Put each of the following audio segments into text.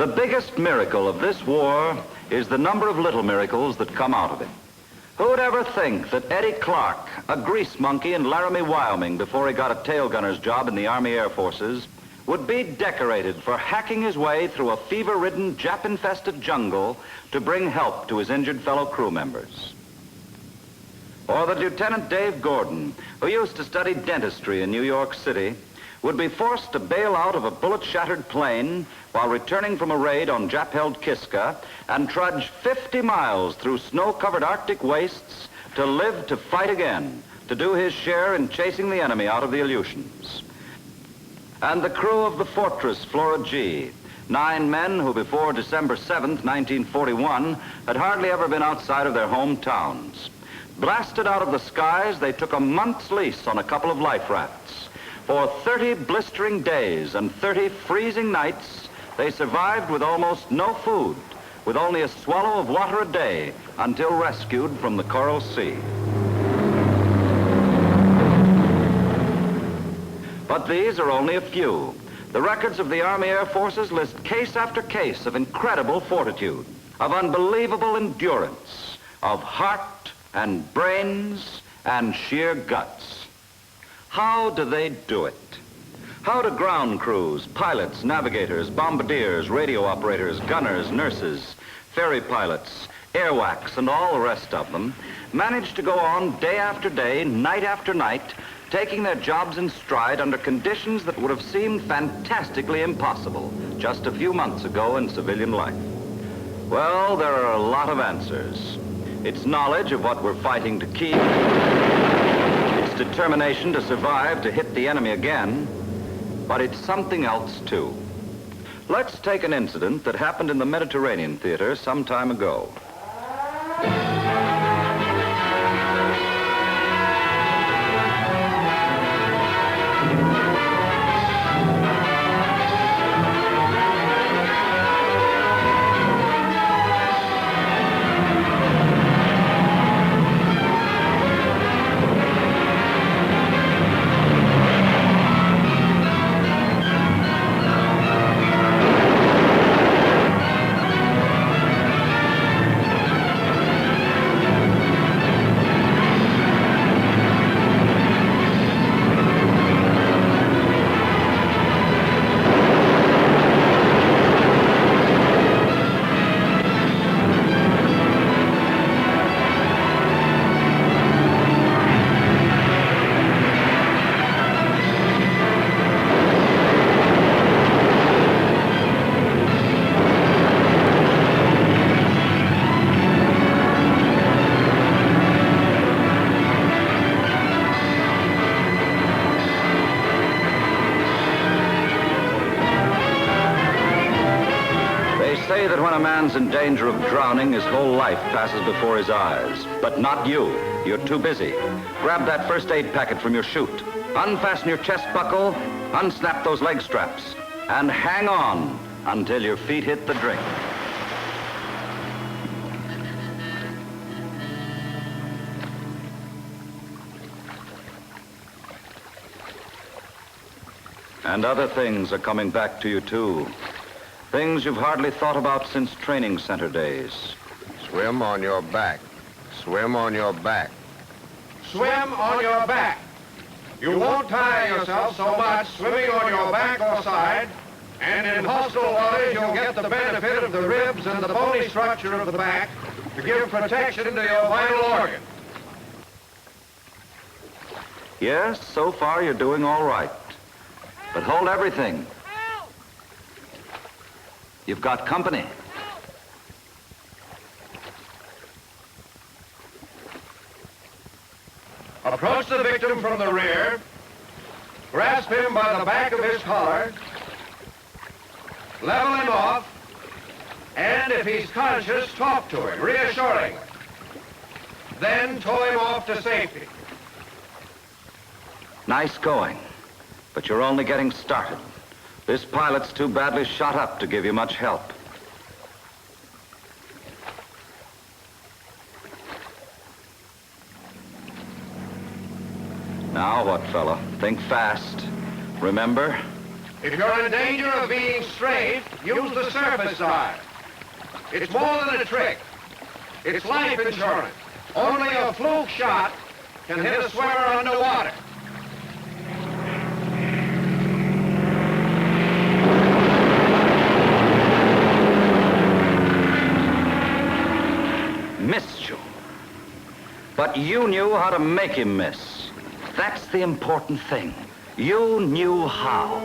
The biggest miracle of this war is the number of little miracles that come out of it. Who'd ever think that Eddie Clark, a grease monkey in Laramie, Wyoming, before he got a tail gunner's job in the Army Air Forces, would be decorated for hacking his way through a fever-ridden, Jap-infested jungle to bring help to his injured fellow crew members? Or that Lieutenant Dave Gordon, who used to study dentistry in New York City, would be forced to bail out of a bullet-shattered plane while returning from a raid on Jap-held Kiska and trudge 50 miles through snow-covered Arctic wastes to live to fight again, to do his share in chasing the enemy out of the Aleutians. And the crew of the Fortress Flora G, 9 men who before December 7th, 1941, had hardly ever been outside of their hometowns. Blasted out of the skies, they took a month's lease on a couple of life rafts. For 30 blistering days and 30 freezing nights, they survived with almost no food, with only a swallow of water a day, until rescued from the Coral Sea. But these are only a few. The records of the Army Air Forces list case after case of incredible fortitude, of unbelievable endurance, of heart and brains and sheer guts. How do they do it? How do ground crews, pilots, navigators, bombardiers, radio operators, gunners, nurses, ferry pilots, airwacks, and all the rest of them manage to go on day after day, night after night, taking their jobs in stride under conditions that would have seemed fantastically impossible just a few months ago in civilian life? Well, there are a lot of answers. It's knowledge of what we're fighting to keep. It's determination to survive, to hit the enemy again. But it's something else, too. Let's take an incident that happened in the Mediterranean theater some time ago. Say that when a man's in danger of drowning, his whole life passes before his eyes. But not you. You're too busy. Grab that first aid packet from your chute. Unfasten your chest buckle, unsnap those leg straps, and hang on until your feet hit the drink. And other things are coming back to you, too. Things you've hardly thought about since training center days. Swim on your back. Swim on your back. Swim on your back. You won't tire yourself so much swimming on your back or side, and in hostile waters you'll get the benefit of the ribs and the bony structure of the back to give protection to your vital organ. Yes, so far you're doing all right. But hold everything. You've got company. Approach the victim from the rear, grasp him by the back of his collar, level him off, and if he's conscious, talk to him reassuringly. Then tow him off to safety. Nice going, but you're only getting started. This pilot's too badly shot up to give you much help. Now what, fella? Think fast. Remember, If you're in danger of being strafed, use the surface side. It's more than a trick. It's life insurance. Only a fluke shot can hit a swimmer underwater. Missed you. But you knew how to make him miss. That's the important thing. You knew how.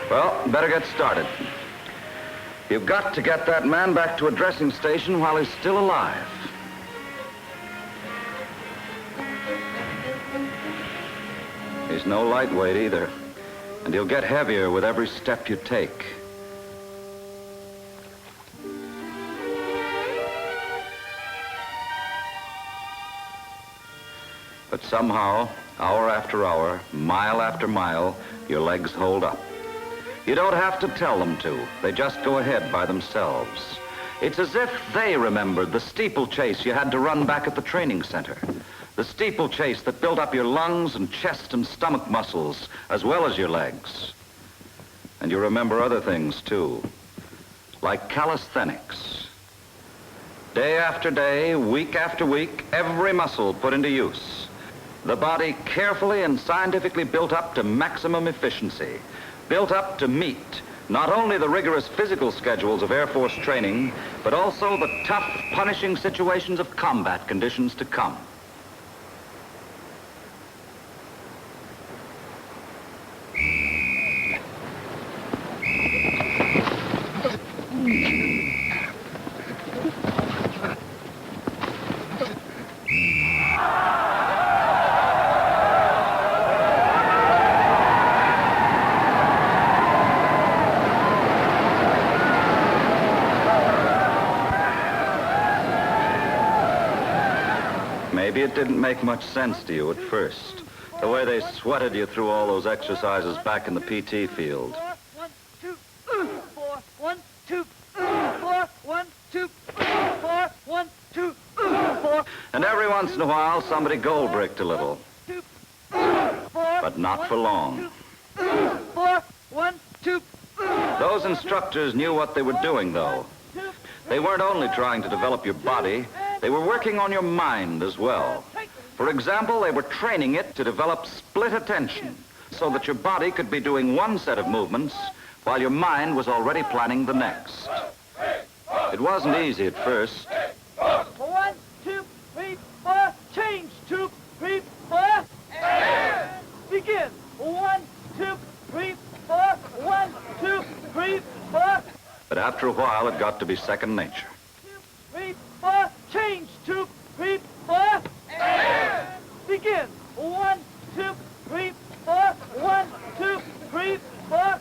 Well, better get started. You've got to get that man back to a dressing station while he's still alive. He's no lightweight either, and he'll get heavier with every step you take. But somehow, hour after hour, mile after mile, your legs hold up. You don't have to tell them to. They just go ahead by themselves. It's as if they remembered the steeplechase you had to run back at the training center. The steeplechase that built up your lungs and chest and stomach muscles, as well as your legs. And you remember other things, too, like calisthenics. Day after day, week after week, every muscle put into use. The body carefully and scientifically built up to maximum efficiency. Built up to meet not only the rigorous physical schedules of Air Force training, but also the tough, punishing situations of combat conditions to come. Maybe it didn't make much sense to you at first, the way they sweated you through all those exercises back in the PT field. 1, 2, 4, 1, 2, 4, 1, 2, 4, 1, 2, 4. And every once in a while, somebody gold-bricked a little, but not for long. 4, 1, 2. Those instructors knew what they were doing, though. They weren't only trying to develop your body, they were working on your mind as well. For example, they were training it to develop split attention so that your body could be doing one set of movements while your mind was already planning the next. It wasn't easy at first. 1, 2, 3, 4. Change. 2, 3, 4. And begin. 1, 2, 3, 4. 1, 2, 3, 4. But after a while, it got to be second nature. 2, 3, 4. Change. 2, 3, 4. And begin. 1, 2, 3, 4. 1, 2, 3, 4.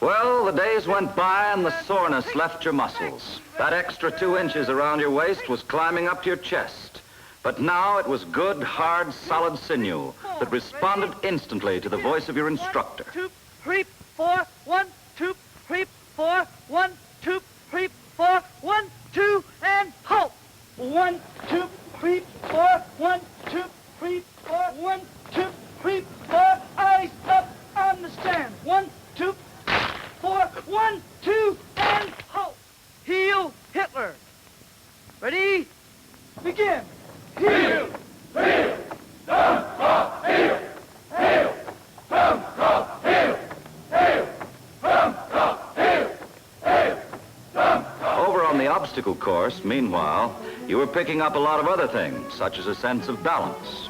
Well, the days went by and the soreness left your muscles. That extra 2 inches around your waist was climbing up to your chest. But now it was good, hard, solid sinew that responded instantly to the voice of your instructor. 1, 2, 3, 4. 1, 2, 3, 4. 1, 2, 3, 4. 1, 2, and halt. 1, 2, 3, 4. 1, 2, 3, 4. 1, 2, 3, 4. Eyes up on the stand. 1, 2, 4. 1, 2, and halt. Heel Hitler. Ready? Begin. Heel. Heel! Dump, drop, heel! Heel! Dump, drop, heel! Heel! Dump, drop, heel! Heel! Dump, drop. Over on the obstacle course, meanwhile, you were picking up a lot of other things, such as a sense of balance.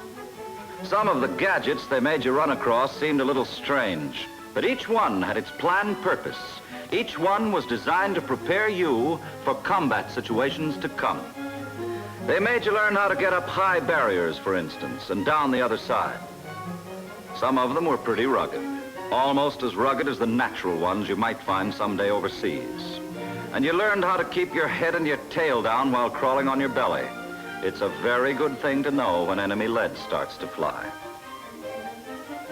Some of the gadgets they made you run across seemed a little strange, but each one had its planned purpose. Each one was designed to prepare you for combat situations to come. They made you learn how to get up high barriers, for instance, and down the other side. Some of them were pretty rugged, almost as rugged as the natural ones you might find someday overseas. And you learned how to keep your head and your tail down while crawling on your belly. It's a very good thing to know when enemy lead starts to fly.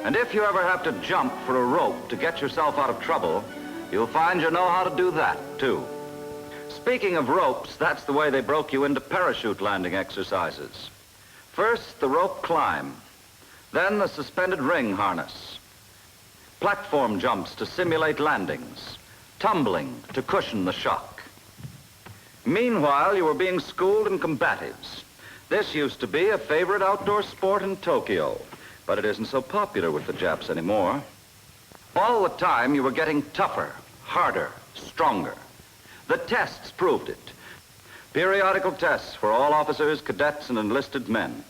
And if you ever have to jump for a rope to get yourself out of trouble, you'll find you know how to do that, too. Speaking of ropes, that's the way they broke you into parachute landing exercises. First, the rope climb, then the suspended ring harness, platform jumps to simulate landings, tumbling to cushion the shock. Meanwhile, you were being schooled in combatives. This used to be a favorite outdoor sport in Tokyo, but it isn't so popular with the Japs anymore. All the time, you were getting tougher, harder, stronger. The tests proved it. Periodical tests for all officers, cadets, and enlisted men.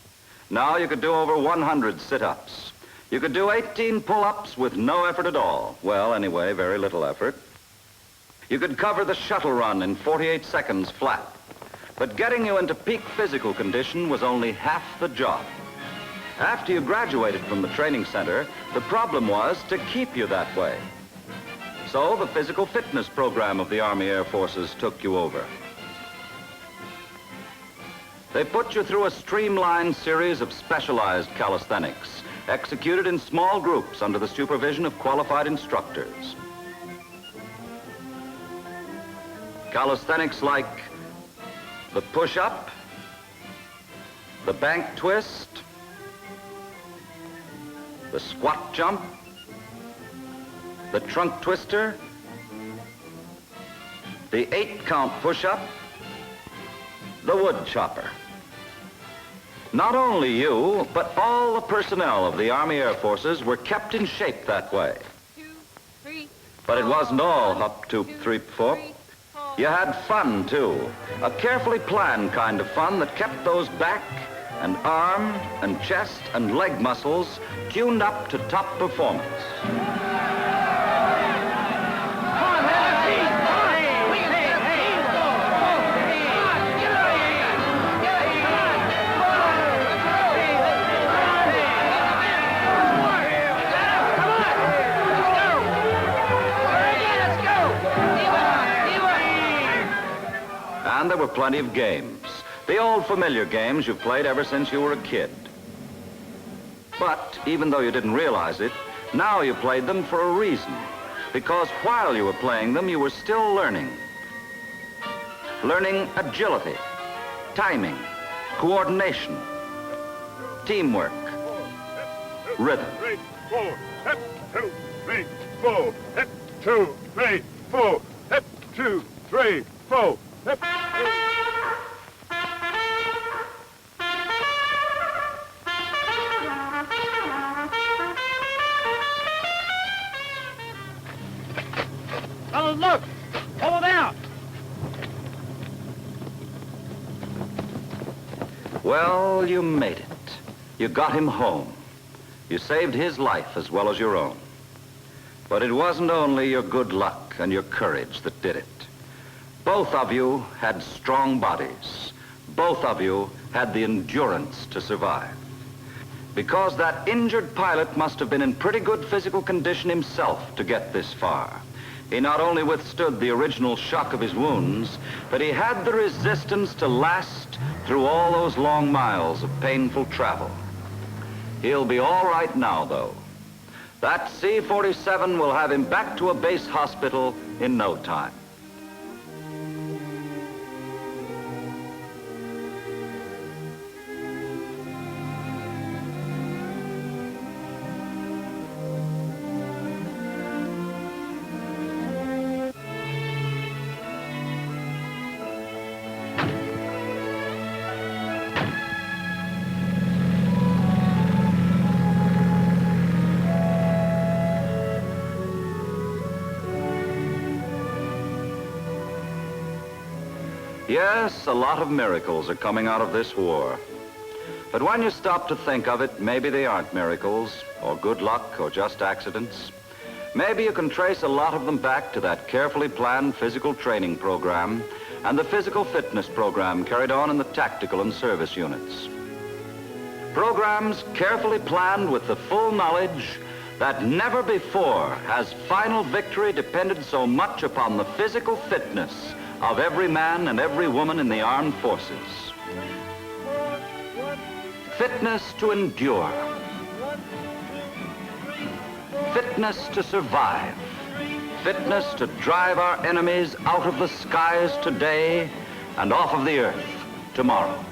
Now you could do over 100 sit-ups. You could do 18 pull-ups with no effort at all. Well, anyway, very little effort. You could cover the shuttle run in 48 seconds flat. But getting you into peak physical condition was only half the job. After you graduated from the training center, the problem was to keep you that way. So the physical fitness program of the Army Air Forces took you over. They put you through a streamlined series of specialized calisthenics, executed in small groups under the supervision of qualified instructors. Calisthenics like the push-up, the bank twist, the squat jump, the trunk twister, the 8-count push-up, the wood chopper. Not only you, but all the personnel of the Army Air Forces were kept in shape that way. 2, 3, But it wasn't all up to 3, 4. You had fun, too. A carefully planned kind of fun that kept those back and arm and chest and leg muscles tuned up to top performance. And there were plenty of games. The old familiar games you've played ever since you were a kid. But even though you didn't realize it, now you played them for a reason. Because while you were playing them, you were still learning. Learning agility, timing, coordination, teamwork, rhythm. 3, 4, hip, 2, 3, 4, hip, 2, 3, 4, hip, 2, 3, 4, hip. Fellas, look! Hold out! Well, you made it. You got him home. You saved his life as well as your own. But it wasn't only your good luck and your courage that did it. Both of you had strong bodies. Both of you had the endurance to survive. Because that injured pilot must have been in pretty good physical condition himself to get this far. He not only withstood the original shock of his wounds, but he had the resistance to last through all those long miles of painful travel. He'll be all right now, though. That C-47 will have him back to a base hospital in no time. Yes, a lot of miracles are coming out of this war. But when you stop to think of it, maybe they aren't miracles, or good luck, or just accidents. Maybe you can trace a lot of them back to that carefully planned physical training program and the physical fitness program carried on in the tactical and service units. Programs carefully planned with the full knowledge that never before has final victory depended so much upon the physical fitness of every man and every woman in the armed forces. Fitness to endure. Fitness to survive. Fitness to drive our enemies out of the skies today and off of the earth tomorrow.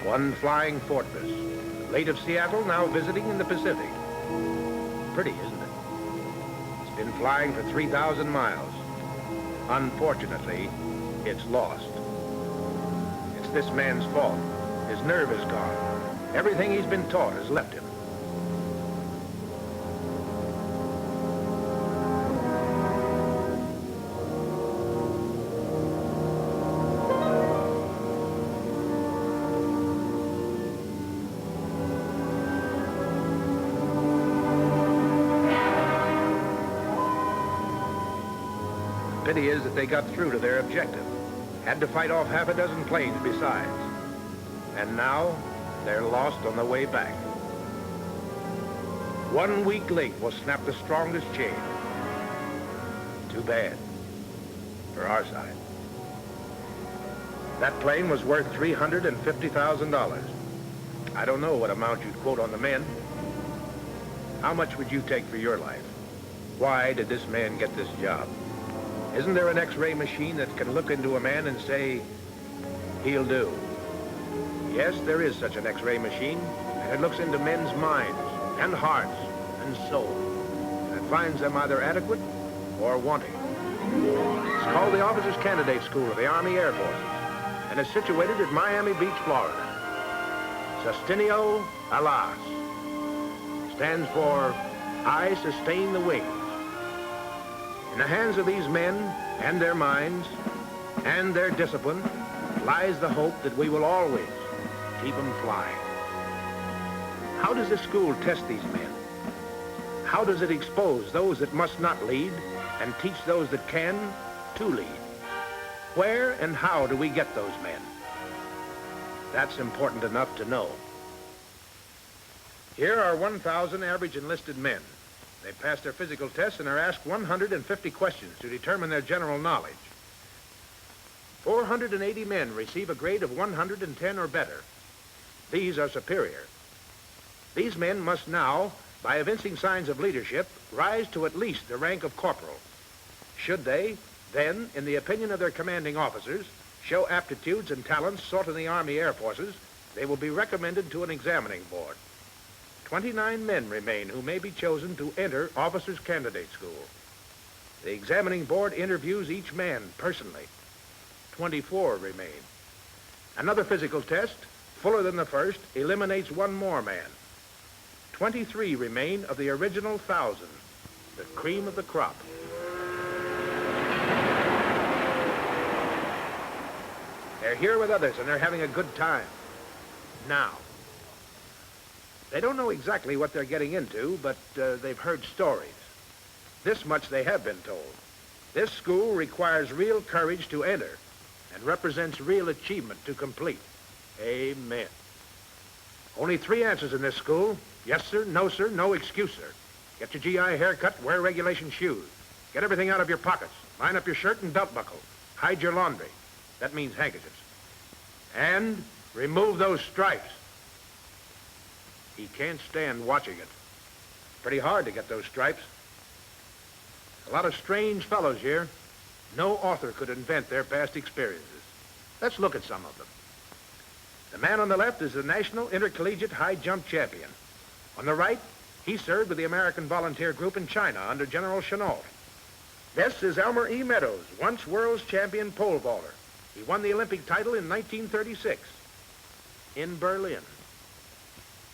One flying fortress, late of Seattle, now visiting in the Pacific. Pretty, isn't it? It's been flying for 3,000 miles. Unfortunately, it's lost. It's this man's fault. His nerve is gone. Everything he's been taught has left him. Pity is that they got through to their objective. Had to fight off half a dozen planes besides. And now, they're lost on the way back. 1 week late will snap the strongest chain. Too bad. For our side. That plane was worth $350,000. I don't know what amount you'd quote on the men. How much would you take for your life? Why did this man get this job? Isn't there an X-ray machine that can look into a man and say, he'll do? Yes, there is such an X-ray machine, and it looks into men's minds and hearts and souls, and it finds them either adequate or wanting. It's called the Officers Candidate School of the Army Air Forces, and is situated at Miami Beach, Florida. Sustineo Alas stands for I Sustain the Wings. In the hands of these men and their minds and their discipline lies the hope that we will always keep them flying. How does the school test these men? How does it expose those that must not lead and teach those that can to lead? Where and how do we get those men? That's important enough to know. Here are 1,000 average enlisted men. They pass their physical tests and are asked 150 questions to determine their general knowledge. 480 men receive a grade of 110 or better. These are superior. These men must now, by evincing signs of leadership, rise to at least the rank of corporal. Should they, then, in the opinion of their commanding officers, show aptitudes and talents sought in the Army Air Forces, they will be recommended to an examining board. 29 men remain who may be chosen to enter Officers Candidate School. The examining board interviews each man personally. 24 remain. Another physical test, fuller than the first, eliminates one more man. 23 remain of the original 1,000, the cream of the crop. They're here with others and they're having a good time. Now. They don't know exactly what they're getting into, but they've heard stories. This much they have been told. This school requires real courage to enter and represents real achievement to complete. Amen. Only 3 answers in this school. Yes, sir, no excuse, sir. Get your GI haircut, wear regulation shoes. Get everything out of your pockets. Line up your shirt and belt buckle. Hide your laundry. That means handkerchiefs. And remove those stripes. He can't stand watching it. Pretty hard to get those stripes. A lot of strange fellows here. No author could invent their past experiences. Let's look at some of them. The man on the left is the National Intercollegiate High Jump Champion. On the right, he served with the American Volunteer Group in China under General Chennault. This is Elmer E. Meadows, once world's champion pole vaulter. He won the Olympic title in 1936 in Berlin.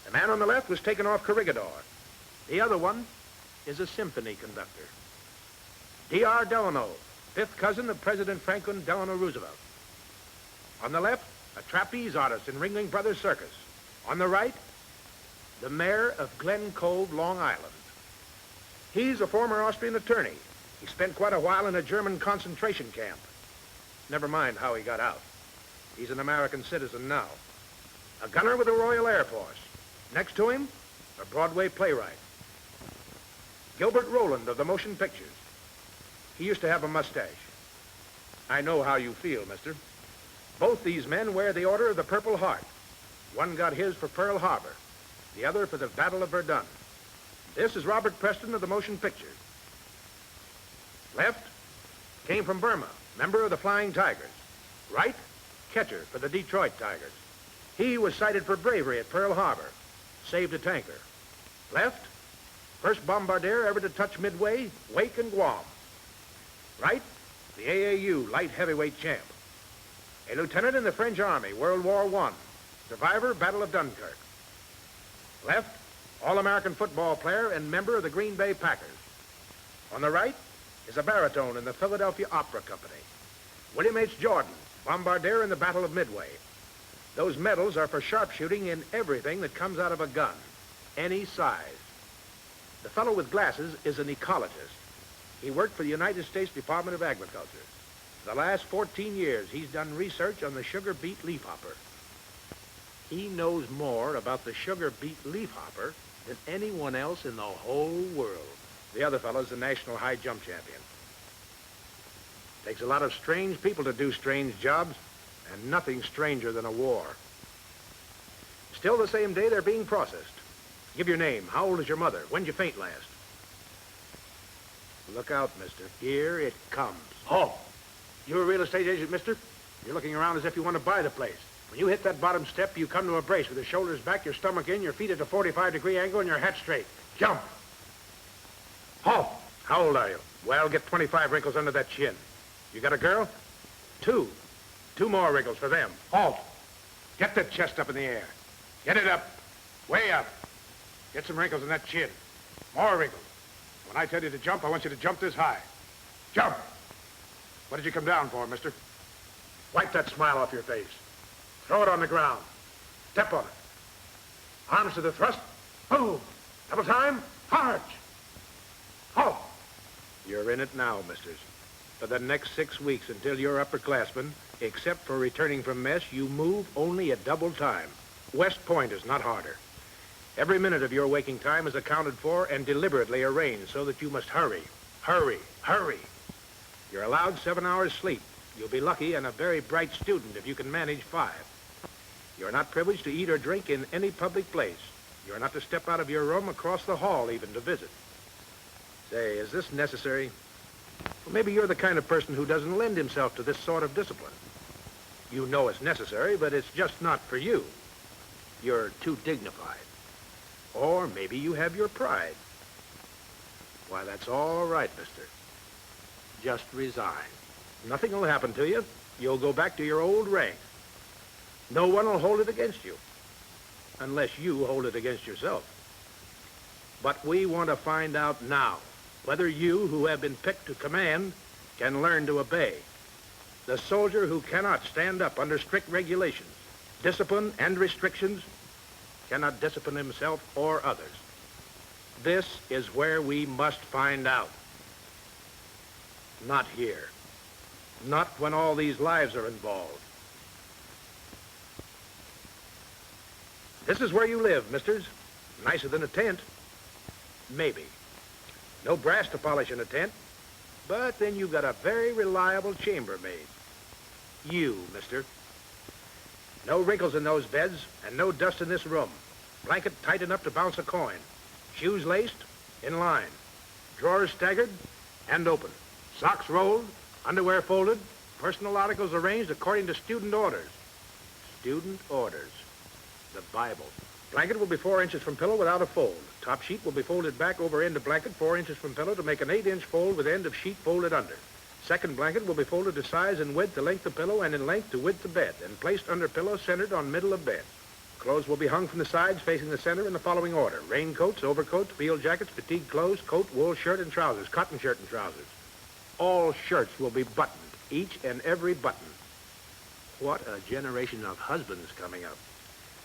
The man on the left was taken off Corregidor. The other one is a symphony conductor. D.R. Delano, 5th cousin of President Franklin Delano Roosevelt. On the left, a trapeze artist in Ringling Brothers Circus. On the right, the mayor of Glen Cove, Long Island. He's a former Austrian attorney. He spent quite a while in a German concentration camp. Never mind how he got out. He's an American citizen now. A gunner with the Royal Air Force. Next to him, a Broadway playwright. Gilbert Rowland of the motion pictures. He used to have a mustache. I know how you feel, mister. Both these men wear the Order of the Purple Heart. One got his for Pearl Harbor, the other for the Battle of Verdun. This is Robert Preston of the motion pictures. Left, came from Burma, member of the Flying Tigers. Right, catcher for the Detroit Tigers. He was cited for bravery at Pearl Harbor, saved a tanker. Left, first bombardier ever to touch Midway, Wake, and Guam. Right, the AAU light heavyweight champ. A lieutenant in the French Army, World War I. Survivor, Battle of Dunkirk. Left, All-American football player and member of the Green Bay Packers. On the right is a baritone in the Philadelphia Opera Company. William H. Jordan, bombardier in the Battle of Midway. Those medals are for sharpshooting in everything that comes out of a gun, any size. The fellow with glasses is an ecologist. He worked for the United States Department of Agriculture. For the last 14 years, he's done research on the sugar beet leafhopper. He knows more about the sugar beet leafhopper than anyone else in the whole world. The other fellow's the national high jump champion. Takes a lot of strange people to do strange jobs, and nothing stranger than a war. Still the same day they're being processed. Give your name. How old is your mother? When'd you faint last? Look out, mister. Here it comes. Halt! You a real estate agent, mister? You're looking around as if you want to buy the place. When you hit that bottom step, you come to a brace with your shoulders back, your stomach in, your feet at a 45-degree angle, and your hat straight. Jump! Halt! How old are you? Well, get 25 wrinkles under that chin. You got a girl? 2. 2 more wrinkles for them. Halt! Get that chest up in the air. Get it up. Way up. Get some wrinkles in that chin. More wrinkles. When I tell you to jump, I want you to jump this high. Jump! What did you come down for, mister? Wipe that smile off your face. Throw it on the ground. Step on it. Arms to the thrust. Move. Double time. March. Halt. You're in it now, misters. For the next 6 weeks until you're upperclassmen, except for returning from mess, you move only at double time. West Point is not harder. Every minute of your waking time is accounted for and deliberately arranged so that you must hurry, hurry, hurry. You're allowed 7 hours sleep. You'll be lucky and a very bright student if you can manage 5. You're not privileged to eat or drink in any public place. You're not to step out of your room across the hall even to visit. Say, is this necessary? Well, maybe you're the kind of person who doesn't lend himself to this sort of discipline. You know it's necessary, but it's just not for you. You're too dignified. Or maybe you have your pride. Why, that's all right, mister. Just resign. Nothing will happen to you. You'll go back to your old rank. No one will hold it against you. Unless you hold it against yourself. But we want to find out now whether you, who have been picked to command, can learn to obey. The soldier who cannot stand up under strict regulations, discipline, and restrictions cannot discipline himself or others. This is where we must find out. Not here. Not when all these lives are involved. This is where you live, misters. Nicer than a tent. Maybe. No brass to polish in a tent, but then you've got a very reliable chambermaid. You, mister. No wrinkles in those beds, and no dust in this room. Blanket tight enough to bounce a coin. Shoes laced, in line. Drawers staggered, and open. Socks rolled, underwear folded, personal articles arranged according to student orders. Student orders. The Bible. Blanket will be 4 inches from pillow without a fold. Top sheet will be folded back over end of blanket 4 inches from pillow to make an 8-inch fold with end of sheet folded under. Second blanket will be folded to size and width to length of pillow and in length to width of bed and placed under pillow centered on middle of bed. Clothes will be hung from the sides facing the center in the following order. Raincoats, overcoats, field jackets, fatigue clothes, coat, wool shirt, and trousers, cotton shirt and trousers. All shirts will be buttoned, each and every button. What a generation of husbands coming up.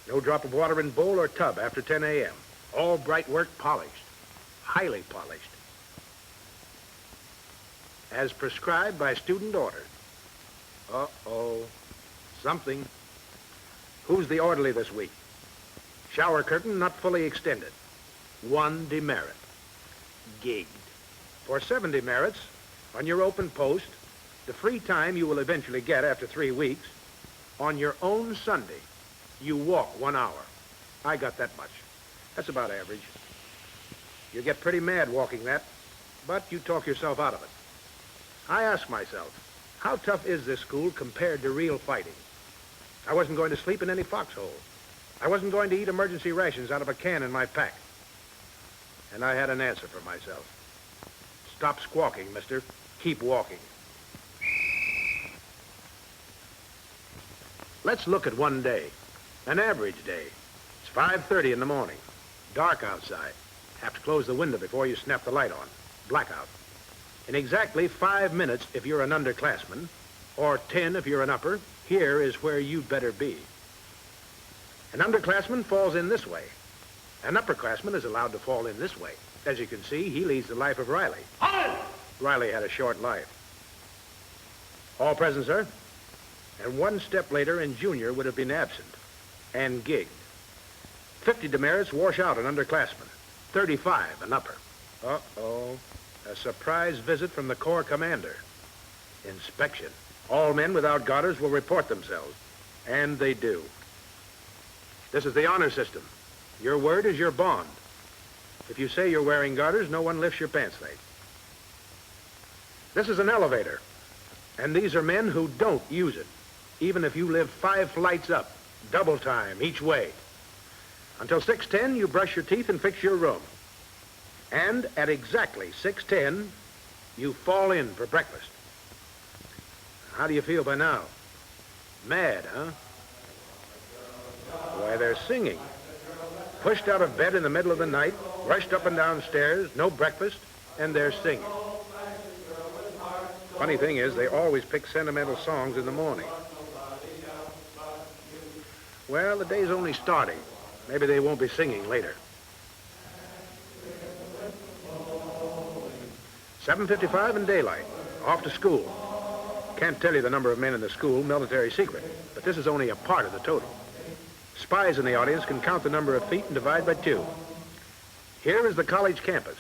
No drop of water in bowl or tub after 10 a.m. All bright work polished, highly polished. As prescribed by student order. Uh-oh, something. Who's the orderly this week? Shower curtain not fully extended. 1 demerit. Gigged. For 7 demerits, on your open post, the free time you will eventually get after 3 weeks, on your own Sunday, you walk 1 hour. I got that much. That's about average. You get pretty mad walking that, but you talk yourself out of it. I ask myself, how tough is this school compared to real fighting? I wasn't going to sleep in any foxhole. I wasn't going to eat emergency rations out of a can in my pack. And I had an answer for myself. Stop squawking, mister. Keep walking. Let's look at one day. An average day. It's 5:30 in the morning. Dark outside. Have to close the window before you snap the light on. Blackout. In exactly 5 minutes if you're an underclassman, or 10 if you're an upper, here is where you'd better be. An underclassman falls in this way. An upperclassman is allowed to fall in this way. As you can see, he leads the life of Riley. Riley had a short life. All present, sir? And 1 step later, and Junior would have been absent and gigged. 50 demerits wash out an underclassman. 35 an upper. Uh-oh. A surprise visit from the Corps commander. Inspection. All men without garters will report themselves. And they do. This is the honor system. Your word is your bond. If you say you're wearing garters, no one lifts your pants leg. This is an elevator. And these are men who don't use it. Even if you live 5 flights up, double time each way. Until 6:10, you brush your teeth and fix your room. And at exactly 6:10, you fall in for breakfast. How do you feel by now? Mad, huh? Why, they're singing. Pushed out of bed in the middle of the night, rushed up and down stairs, no breakfast, and they're singing. Funny thing is, they always pick sentimental songs in the morning. Well, the day's only starting. Maybe they won't be singing later. 7:55 and daylight. Off to school. Can't tell you the number of men in the school, military secret, but this is only a part of the total. Spies in the audience can count the number of feet and divide by 2. Here is the college campus.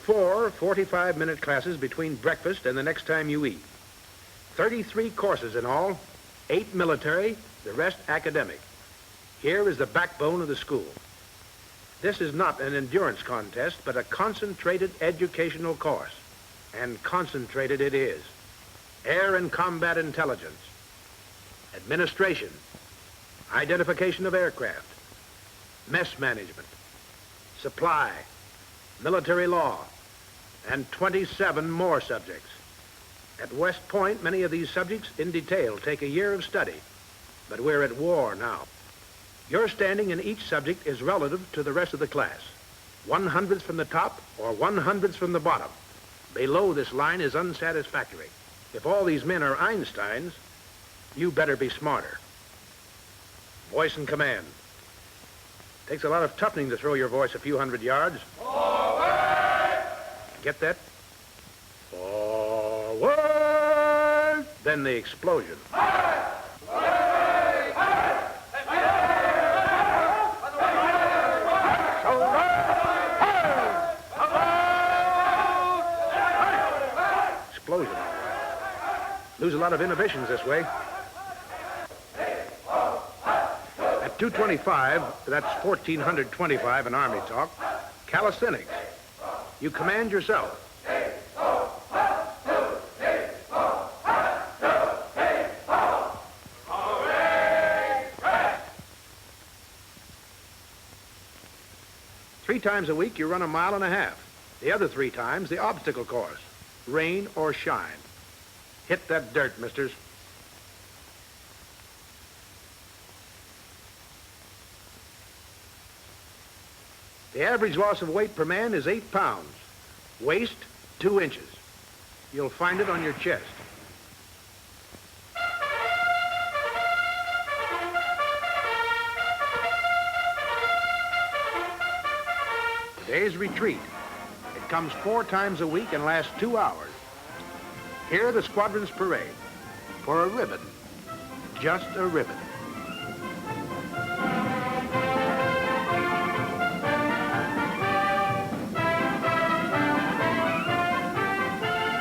4 45-minute classes between breakfast and the next time you eat. 33 courses in all, 8 military, the rest academic. Here is the backbone of the school. This is not an endurance contest, but a concentrated educational course. And concentrated it is. Air and combat intelligence, administration, identification of aircraft, mess management, supply, military law, and 27 more subjects. At West Point, many of these subjects in detail take a year of study, but we're at war now. Your standing in each subject is relative to the rest of the class. 100ths from the top or 100ths from the bottom. Below this line is unsatisfactory. If all these men are Einsteins, you better be smarter. Voice and command. Takes a lot of toughening to throw your voice a few hundred yards. Forward! Get that? Forward! Then the explosion. Hey! Hey! Hey! Lose a lot of inhibitions this way. At 225, that's 1425 in Army talk, calisthenics. You command yourself. 3 times a week, you run 1.5 miles. The other 3 times, the obstacle course, rain or shine. Hit that dirt, misters. The average loss of weight per man is 8 pounds. Waist, 2 inches. You'll find it on your chest. Today's retreat. It comes 4 times a week and lasts 2 hours. Here the squadron's parade. For a ribbon. Just a ribbon.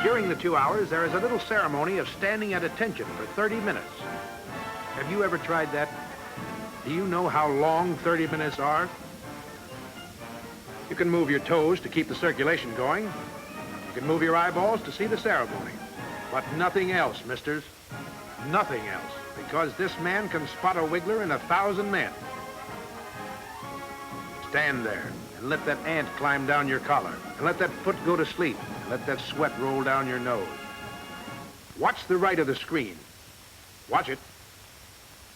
During the 2 hours, there is a little ceremony of standing at attention for 30 minutes. Have you ever tried that? Do you know how long 30 minutes are? You can move your toes to keep the circulation going. You can move your eyeballs to see the ceremony. But nothing else, misters. Nothing else. Because this man can spot a wiggler in 1,000 men. Stand there and let that ant climb down your collar. And let that foot go to sleep. And let that sweat roll down your nose. Watch the right of the screen. Watch it.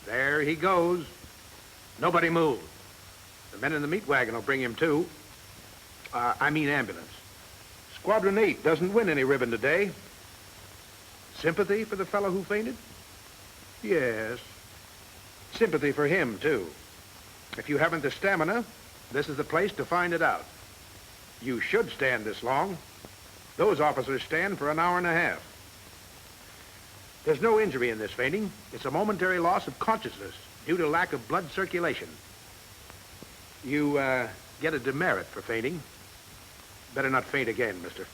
There he goes. Nobody move. The men in the meat wagon will bring him too. I mean ambulance. Squadron 8 doesn't win any ribbon today. Sympathy for the fellow who fainted? Yes. Sympathy for him, too. If you haven't the stamina, this is the place to find it out. You should stand this long. Those officers stand for 1.5 hours. There's no injury in this fainting. It's a momentary loss of consciousness due to lack of blood circulation. You, get a demerit for fainting. Better not faint again, mister.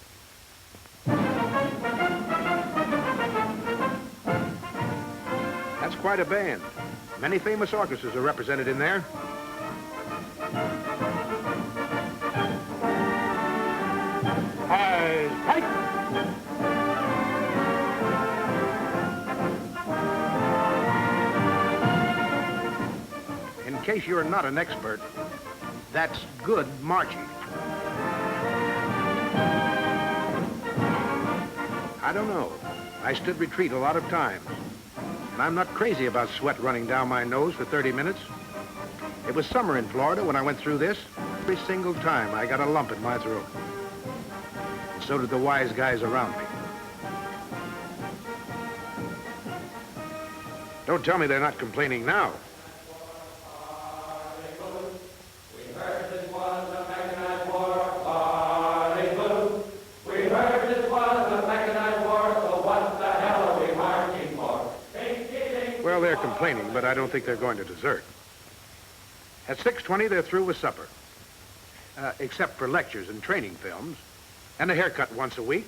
That's quite a band. Many famous orchestras are represented in there. Right. In case you're not an expert, that's good marching. I don't know. I stood retreat a lot of times. And I'm not crazy about sweat running down my nose for 30 minutes. It was summer in Florida when I went through this. Every single time I got a lump in my throat. And so did the wise guys around me. Don't tell me they're not complaining now. Well, they're complaining, but I don't think they're going to desert. At 6:20, they're through with supper. Except for lectures and training films, and a haircut once a week,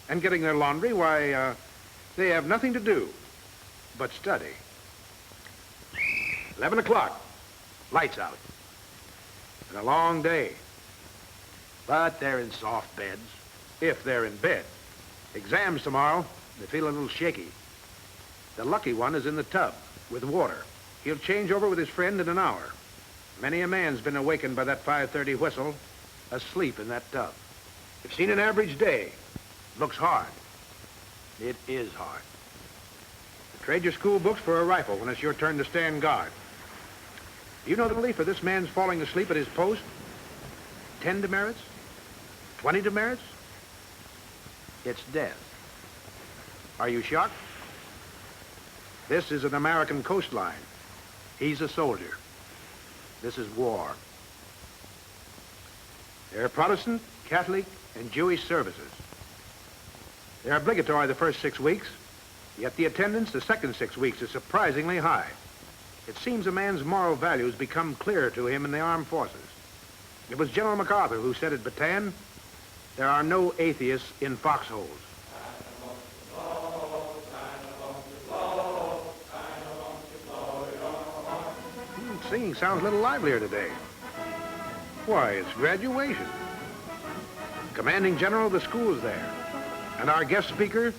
and getting their laundry, why, they have nothing to do but study. 11 o'clock, lights out. And a long day. But they're in soft beds, if they're in bed. Exams tomorrow, they feel a little shaky. The lucky one is in the tub with water. He'll change over with his friend in an hour. Many a man's been awakened by that 5:30 whistle, asleep in that tub. You've seen an average day. Looks hard. It is hard. Trade your school books for a rifle when it's your turn to stand guard. Do you know the relief for this man's falling asleep at his post? 10 demerits? 20 demerits? It's death. Are you shocked? This is an American coastline. He's a soldier. This is war. There are Protestant, Catholic, and Jewish services. They're obligatory the first 6 weeks, yet the attendance the second 6 weeks is surprisingly high. It seems a man's moral values become clearer to him in the armed forces. It was General MacArthur who said at Bataan, there are no atheists in foxholes. singing sounds a little livelier today. Why, it's graduation. Commanding General of the school's there. And our guest speaker,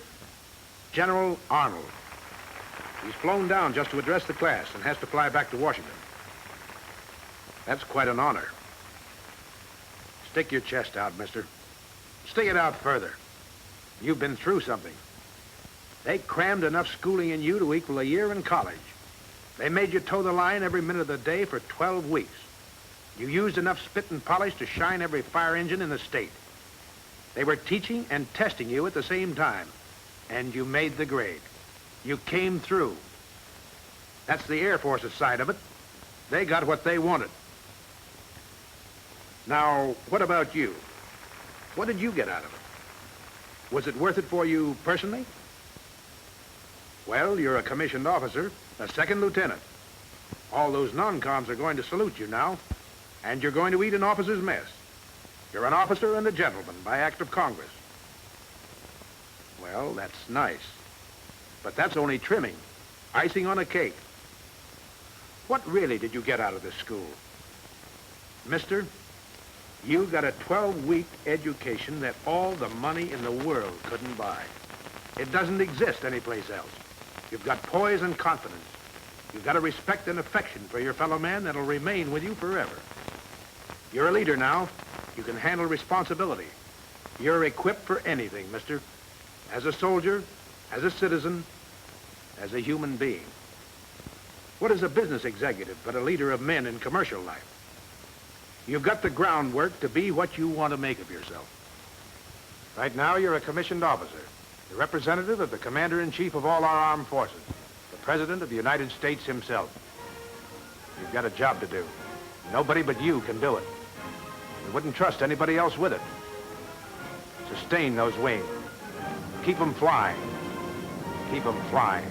General Arnold. He's flown down just to address the class and has to fly back to Washington. That's quite an honor. Stick your chest out, mister. Stick it out further. You've been through something. They crammed enough schooling in you to equal a year in college. They made you toe the line every minute of the day for 12 weeks. You used enough spit and polish to shine every fire engine in the state. They were teaching and testing you at the same time, and you made the grade. You came through. That's the Air Force's side of it. They got what they wanted. Now, what about you? What did you get out of it? Was it worth it for you personally? Well, you're a commissioned officer, a second lieutenant. All those non-coms are going to salute you now, and you're going to eat an officer's mess. You're an officer and a gentleman by act of Congress. Well, that's nice. But that's only trimming, icing on a cake. What really did you get out of this school? Mister, you got a 12-week education that all the money in the world couldn't buy. It doesn't exist anyplace else. You've got poise and confidence. You've got a respect and affection for your fellow man that'll remain with you forever. You're a leader now. You can handle responsibility. You're equipped for anything, mister. As a soldier, as a citizen, as a human being. What is a business executive but a leader of men in commercial life? You've got the groundwork to be what you want to make of yourself. Right now, you're a commissioned officer, the representative of the Commander-in-Chief of all our armed forces, the President of the United States himself. You've got a job to do. Nobody but you can do it. We wouldn't trust anybody else with it. Sustain those wings. Keep them flying. Keep them flying.